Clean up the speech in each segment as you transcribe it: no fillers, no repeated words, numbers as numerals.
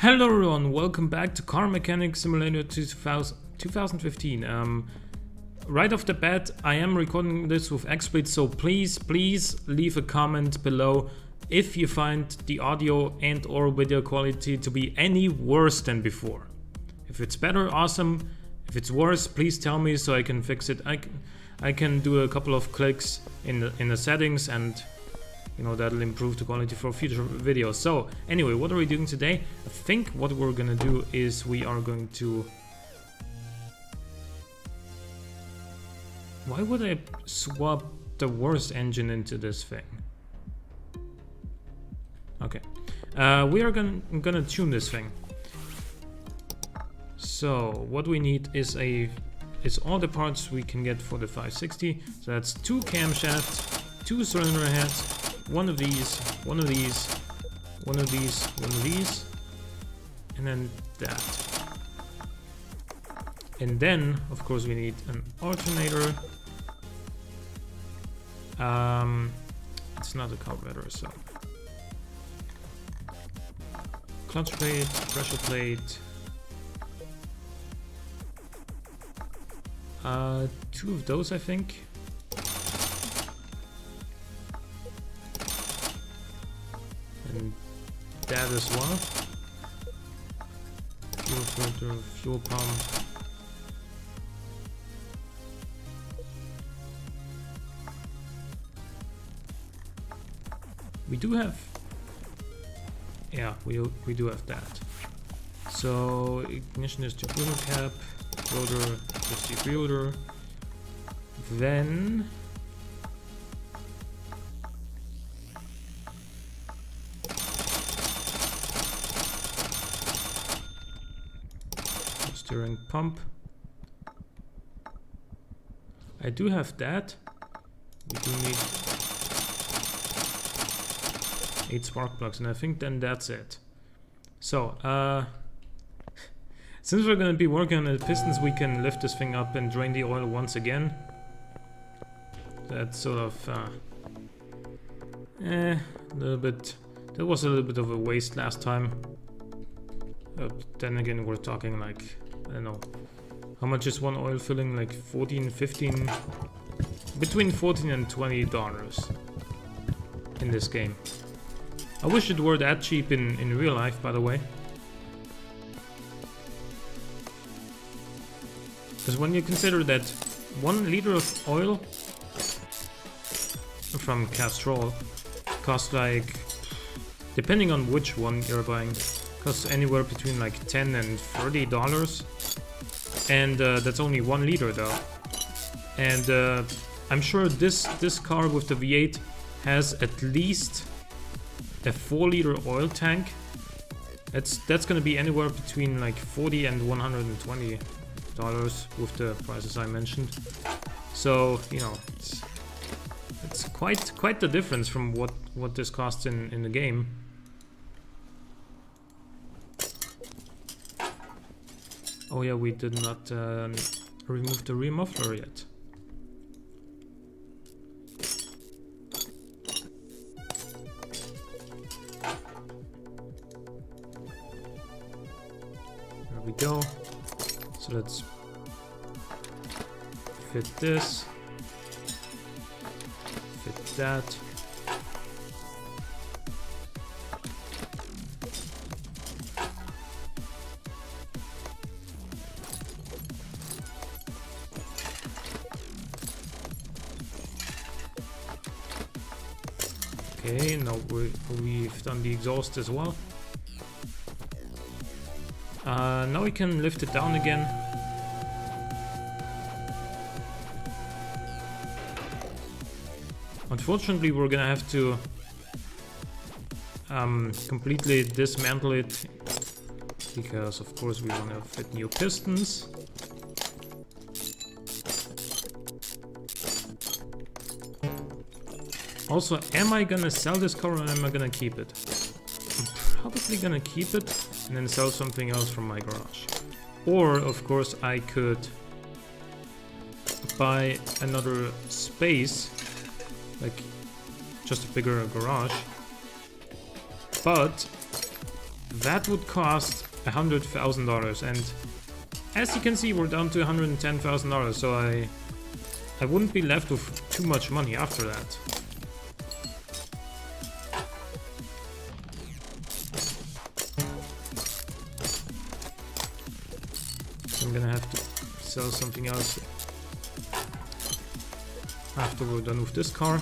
Hello everyone, welcome back to Car Mechanic Simulator 2015. Right off the bat, I am recording this with XSplit, so please leave a comment below if you find the audio and or video quality to be any worse than before. If it's better, awesome. If it's worse, please tell me so I can fix it. I can do a couple of clicks in the settings, and you know, that'll improve the quality for future videos. So anyway, what are we doing today? I think what we're gonna do is we are going to... Why would I swap the worst engine into this thing? Okay, we are gonna tune this thing. So what we need is all the parts we can get for the 560. So that's 2 camshafts, 2 cylinder heads, one of these, one of these, one of these, one of these, and then that. And then, of course, we need an alternator. It's not a carburetor, so clutch plate, pressure plate. 2 of those, I think. And that as well. Fuel filter, fuel pump. We do have... Yeah, we do have that. So ignition distributor cap, rotor distributor. Then steering pump. I do have that. We do need 8 spark plugs, and I think then that's it. So since we're going to be working on the pistons, we can lift this thing up and drain the oil once again. That's sort of a little bit... That was a little bit of a waste last time. Then again, we're talking like, I don't know, how much is one oil filling? Like 14, 15, between 14 and $20 in this game. I wish it were that cheap in real life, by the way. Because when you consider that 1 liter of oil from Castrol costs like, depending on which one you're buying, costs anywhere between like $10 and $30, and that's only 1 liter though. And I'm sure this car with the V8 has at least a 4-liter oil tank. That's gonna be anywhere between like $40 and $120 with the prices I mentioned. So you know, it's quite the difference from what this costs in the game. Oh yeah, we did not remove the rear muffler yet. There we go. So let's fit this, fit that. Okay, now we've done the exhaust as well. Now we can lift it down again. Unfortunately, we're gonna have to completely dismantle it, because of course we want to fit new pistons. Also, am I gonna sell this car or am I gonna keep it? I'm probably gonna keep it and then sell something else from my garage. Or, of course, I could buy another space, like just a bigger garage, But that would cost $100,000, and as you can see, we're down to $110,000, so I wouldn't be left with too much money after that. So I'm gonna have to sell something else after we're done with this car.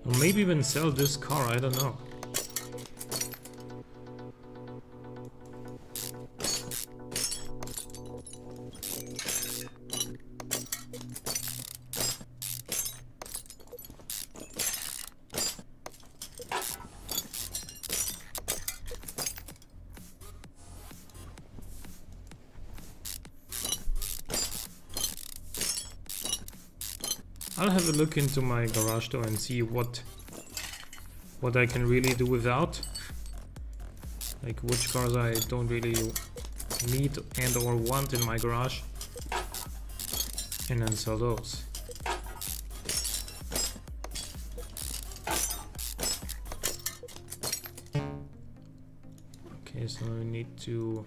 Or maybe even sell this car, I don't know. I'll have a look into my garage door and see what I can really do without. Like which cars I don't really need and or want in my garage. And then sell those. Okay, so we need to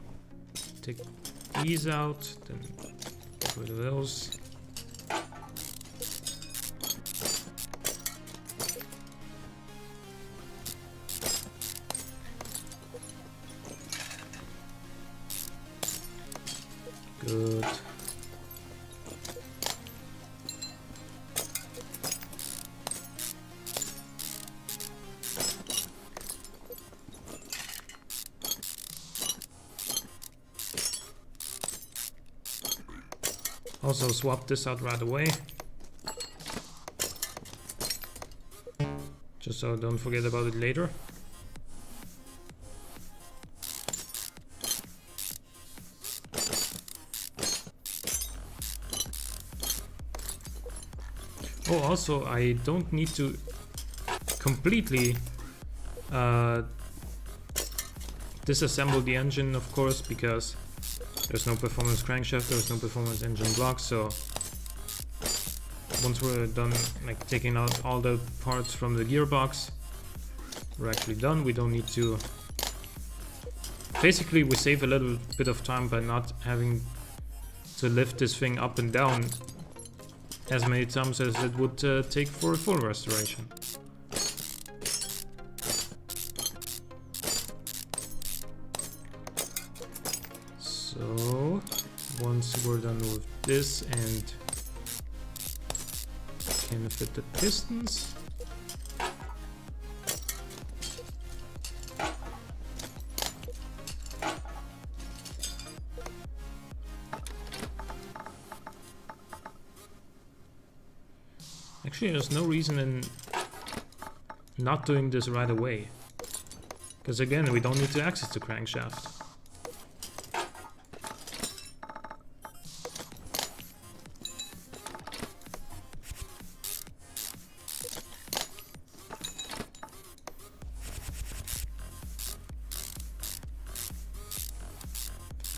take these out, then get rid of those. Good. Also swap this out right away. Just so I don't forget about it later. Oh, also, I don't need to completely disassemble the engine, of course, because there's no performance crankshaft, there's no performance engine block, so once we're done like taking out all the parts from the gearbox, we're actually done. We don't need to... Basically, we save a little bit of time by not having to lift this thing up and down as many times as it would take for a full restoration. So once we're done with this and can fit the pistons, actually there's no reason in not doing this right away, because again we don't need to access the crankshaft.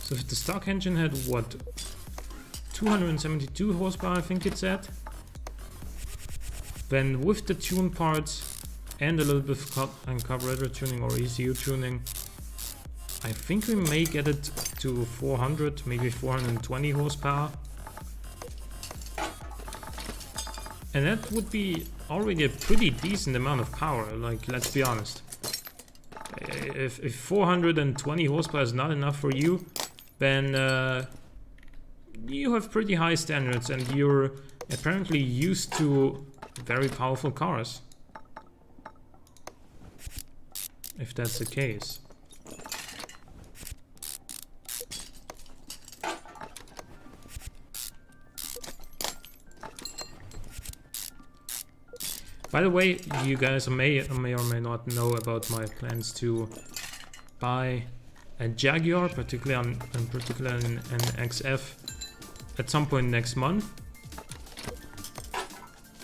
So if the stock engine had what, 272 horsepower I think it said, then with the tune parts and a little bit of carburetor tuning or ECU tuning, I think we may get it to 400, maybe 420 horsepower. And that would be already a pretty decent amount of power, like, let's be honest. If 420 horsepower is not enough for you, then you have pretty high standards and you're apparently used to very powerful cars. If that's the case. By the way, you guys may or may not know about my plans to buy a Jaguar, particularly an XF, at some point next month.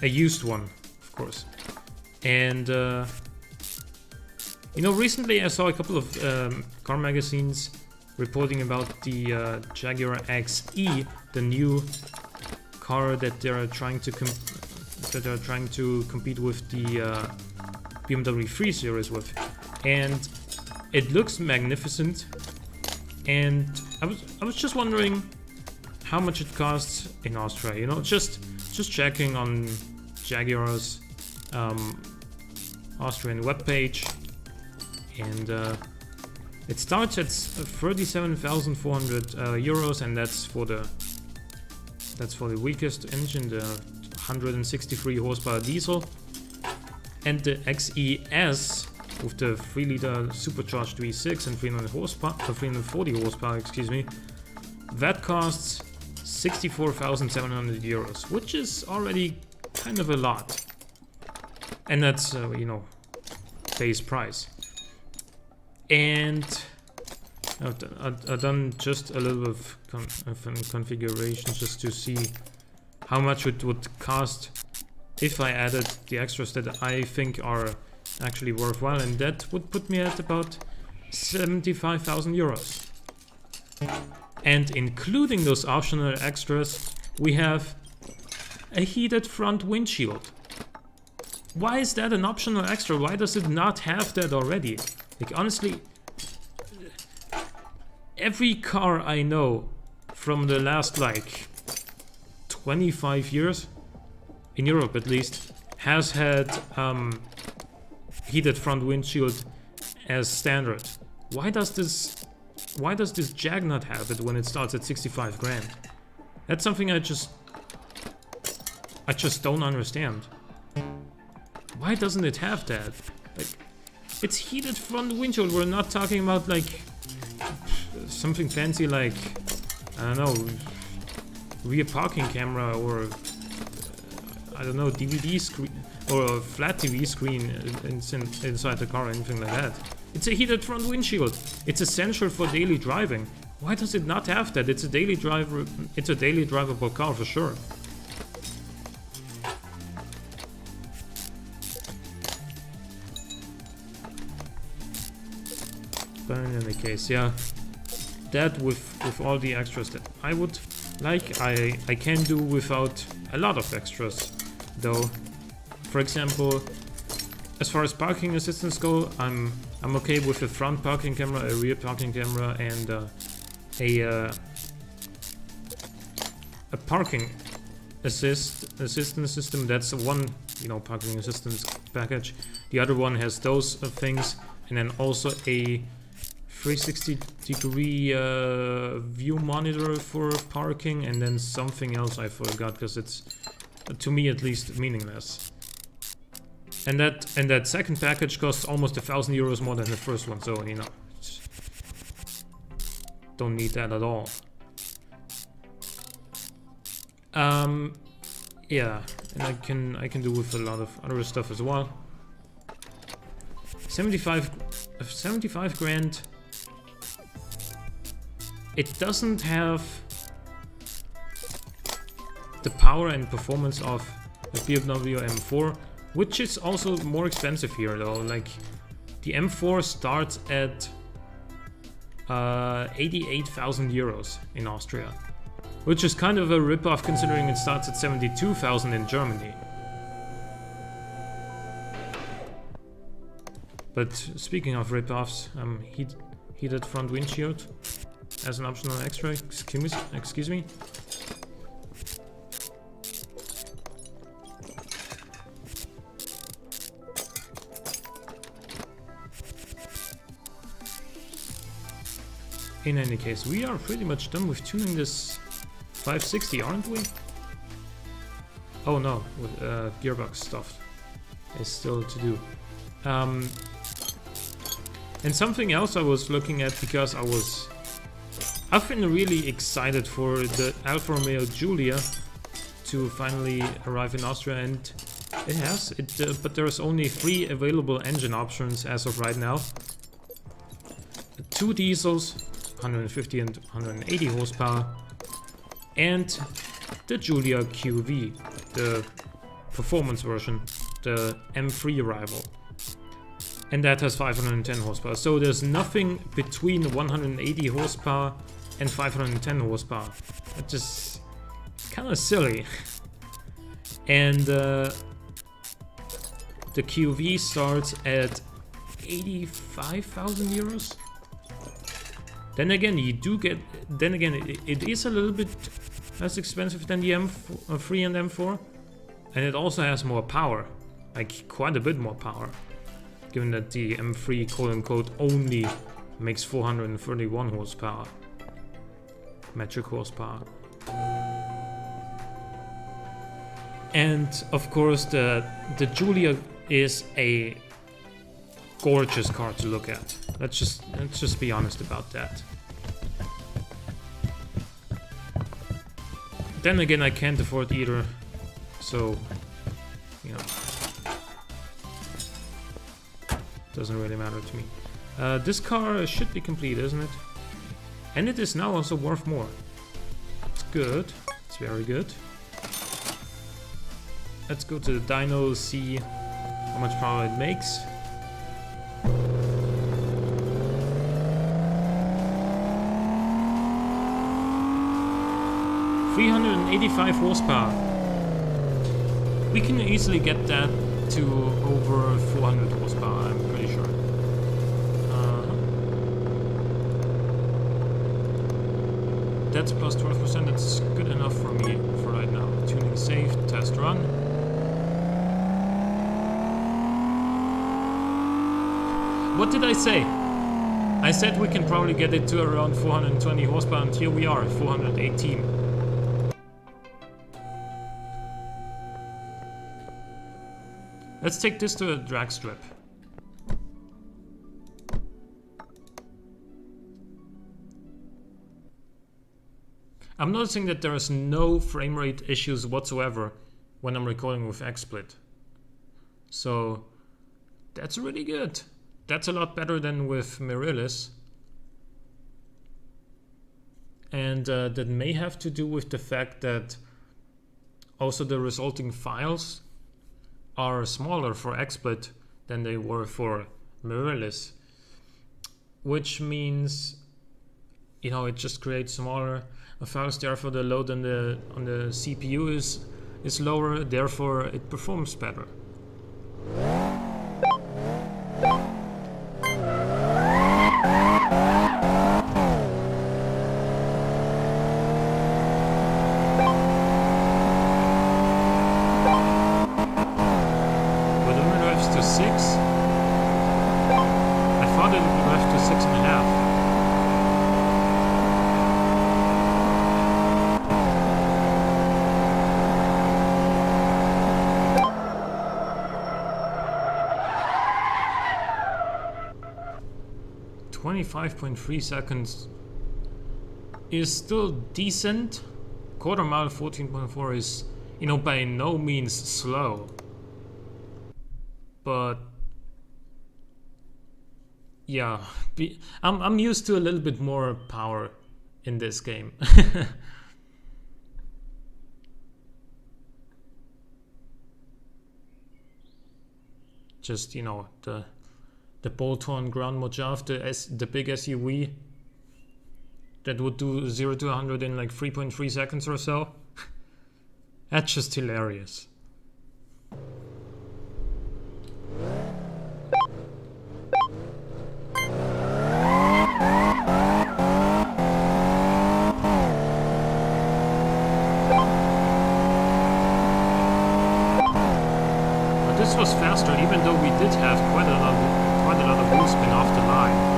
A used one, of course. And you know, recently I saw a couple of car magazines reporting about the Jaguar XE, the new car that they're trying to that they're trying to compete with the BMW 3 Series with. And it looks magnificent. And I was just wondering how much it costs in Austria. You know, just checking on Jaguar's Austrian webpage, and it starts at 37,400 euros, and that's for the weakest engine, the 163 horsepower diesel. And the XES with the 3-liter supercharged V6 and 340 horsepower, excuse me, that costs 64,700 euros, which is already kind of a lot. And that's, you know, base price. And I've done just a little bit of configuration just to see how much it would cost if I added the extras that I think are actually worthwhile, and that would put me at about 75,000 euros. And including those optional extras, we have a heated front windshield. Why is that an optional extra? Why does it not have that already? Like, honestly, every car I know from the last, like, 25 years, in Europe at least, has had heated front windshield as standard. Why does this Jag not have it when it starts at 65 grand? That's something I just don't understand. Why doesn't it have that? Like, it's heated front windshield. We're not talking about like something fancy like, I don't know, rear parking camera, or I don't know, DVD screen or a flat TV screen inside the car or anything like that. It's a heated front windshield. It's essential for daily driving. Why does it not have that? It's a daily drivable car for sure. But in any case, yeah, that with all the extras that I would like, I can do without a lot of extras, though. For example, as far as parking assistance go, I'm okay with a front parking camera, a rear parking camera, and a parking assistance system. That's one, you know, parking assistance package. The other one has those things, and then also a 360-degree view monitor for parking, and then something else I forgot because it's, to me at least, meaningless. And that second package costs almost 1,000 euros more than the first one, so, you know, don't need that at all. Yeah, and I can do with a lot of other stuff as well. 75 grand. It doesn't have the power and performance of a BMW M4, which is also more expensive here though. Like, the M4 starts at 88,000 euros in Austria, which is kind of a rip-off considering it starts at 72,000 in Germany. But speaking of rip-offs, heated front windshield as an optional extra. Excuse me. In any case, we are pretty much done with tuning this 560, aren't we? Oh no, with gearbox stuff is still to do. And something else I was looking at, because I've been really excited for the Alfa Romeo Giulia to finally arrive in Austria, and it has. But there's only 3 available engine options as of right now. 2 diesels, 150 and 180 horsepower, and the Giulia QV, the performance version, the M3 rival. And that has 510 horsepower. So there's nothing between 180 horsepower and 510 horsepower. It's just kind of silly. And the QV starts at 85,000 euros. Then again, you do get. Then again, it is a little bit less expensive than the M3 and M4, and it also has more power, like quite a bit more power, given that the M3 quote-unquote only makes 431 horsepower, metric horsepower. And of course, the Giulia is a gorgeous car to look at. Let's just be honest about that. Then again, I can't afford either, so you know, doesn't really matter to me. This car should be complete, isn't it? And it is now also worth more. It's good. It's very good. Let's go to the dyno, see how much power it makes. .385 horsepower. We can easily get that to over 400 horsepower, I'm pretty sure. That's plus 12%, that's good enough for me for right now. Tuning safe, test run. What did I say? I said we can probably get it to around 420 horsepower, and here we are at 418. Let's take this to a drag strip. I'm noticing that there is no frame rate issues whatsoever when I'm recording with XSplit. So that's really good. That's a lot better than with Mirrorless. And that may have to do with the fact that also the resulting files are smaller for XSplit than they were for Mirrorless, which means, you know, it just creates smaller files. Therefore, the load on the CPU is lower. Therefore, it performs better. .3 seconds is still decent. Quarter mile 14.4 is, you know, by no means slow, but yeah, I'm used to a little bit more power in this game. Just, you know, the bolt-on Grand Mojave, the big SUV that would do 0 to 100 in like 3.3 seconds or so. That's just hilarious. But this was faster, even though we did have quite a lot of wheel spin off the line.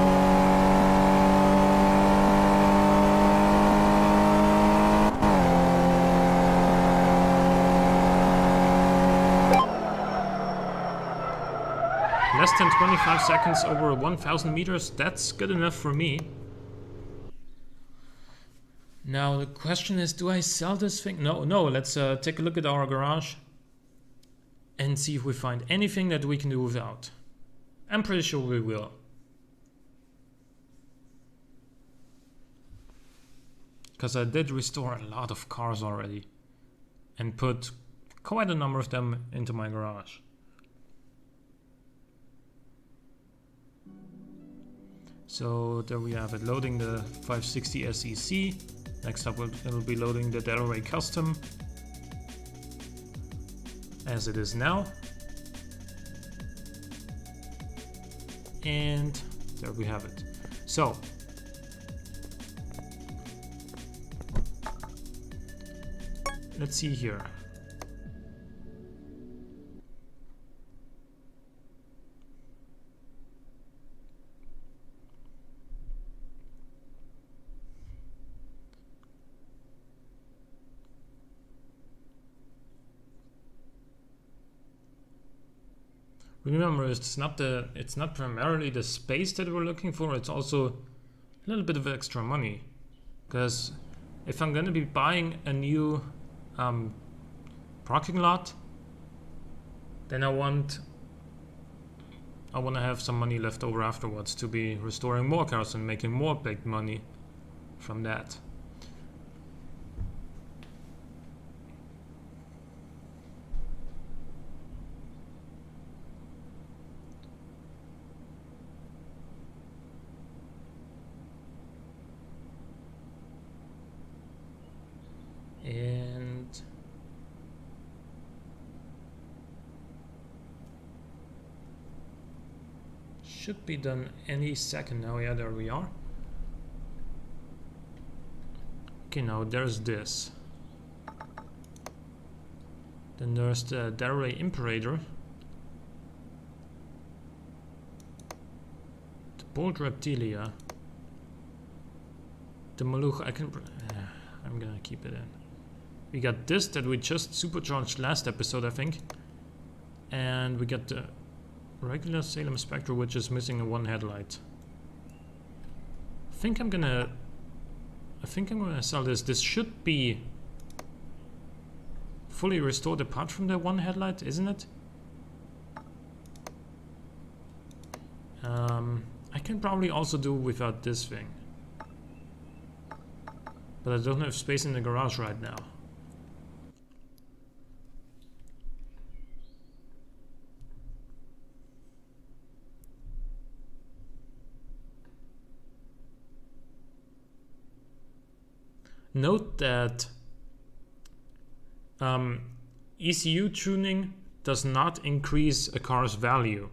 Less than 25 seconds over 1,000 meters, that's good enough for me. Now the question is, do I sell this thing? No, let's take a look at our garage and see if we find anything that we can do without. I'm pretty sure we will. Because I did restore a lot of cars already and put quite a number of them into my garage. So there we have it, loading the 560 SEC. Next up it'll be loading the Delray Custom. as it is now. And there we have it. So let's see here. Remember, it's not primarily the space that we're looking for, it's also a little bit of extra money. Because if I'm gonna be buying a new parking lot, then I want to have some money left over afterwards to be restoring more cars and making more big money from that. And should be done any second now. Yeah, there we are. Okay, now there's this. Then there's the Darray Imperator, the Bold Reptilia, the Moloch. I'm gonna keep it in. We got this that we just supercharged last episode, I think. And we got the regular Salem Spectre, which is missing a one headlight. I think I'm gonna sell this. This should be fully restored apart from the one headlight, isn't it? I can probably also do without this thing. But I don't have space in the garage right now. Note that ECU tuning does not increase a car's value.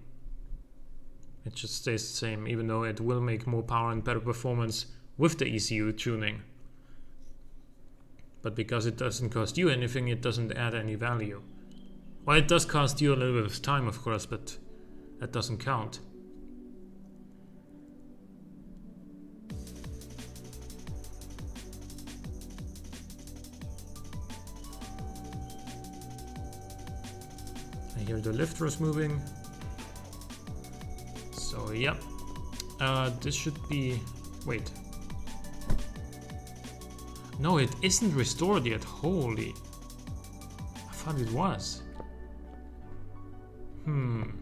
It just stays the same, even though it will make more power and better performance with the ECU tuning. But because it doesn't cost you anything, it doesn't add any value. Well, it does cost you a little bit of time, of course, but that doesn't count. I hear the lifters moving. So, yep. This should be... Wait. No, it isn't restored yet. Holy. I thought it was. In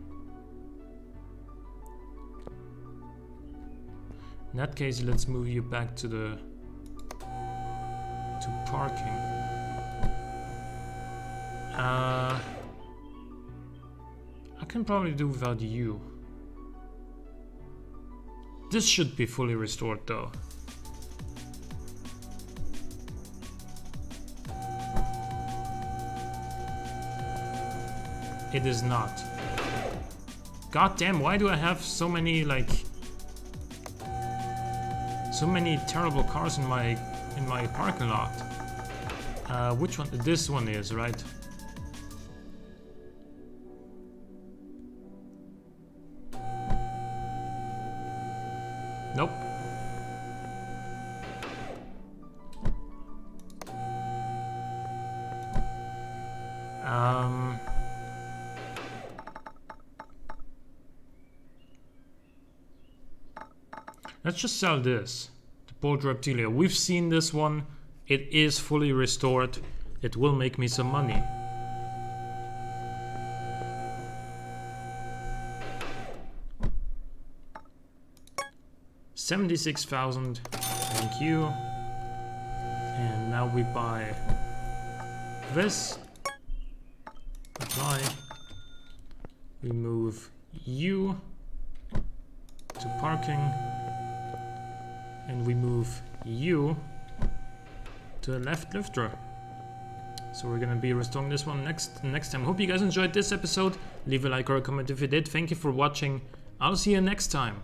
that case, let's move you back to the... to parking. I can probably do without you. This should be fully restored though. It is not. God damn, why do I have so many so many terrible cars in my parking lot? Which one? This one is, right? Nope. Let's just sell this. The Bold Reptilia. We've seen this one. It is fully restored. It will make me some money. $76,000. Thank you. And now we buy this. Apply. We move you to parking. And we move you to the left lifter. So we're gonna be restoring this one next time. Hope you guys enjoyed this episode. Leave a like or a comment if you did. Thank you for watching. I'll see you next time.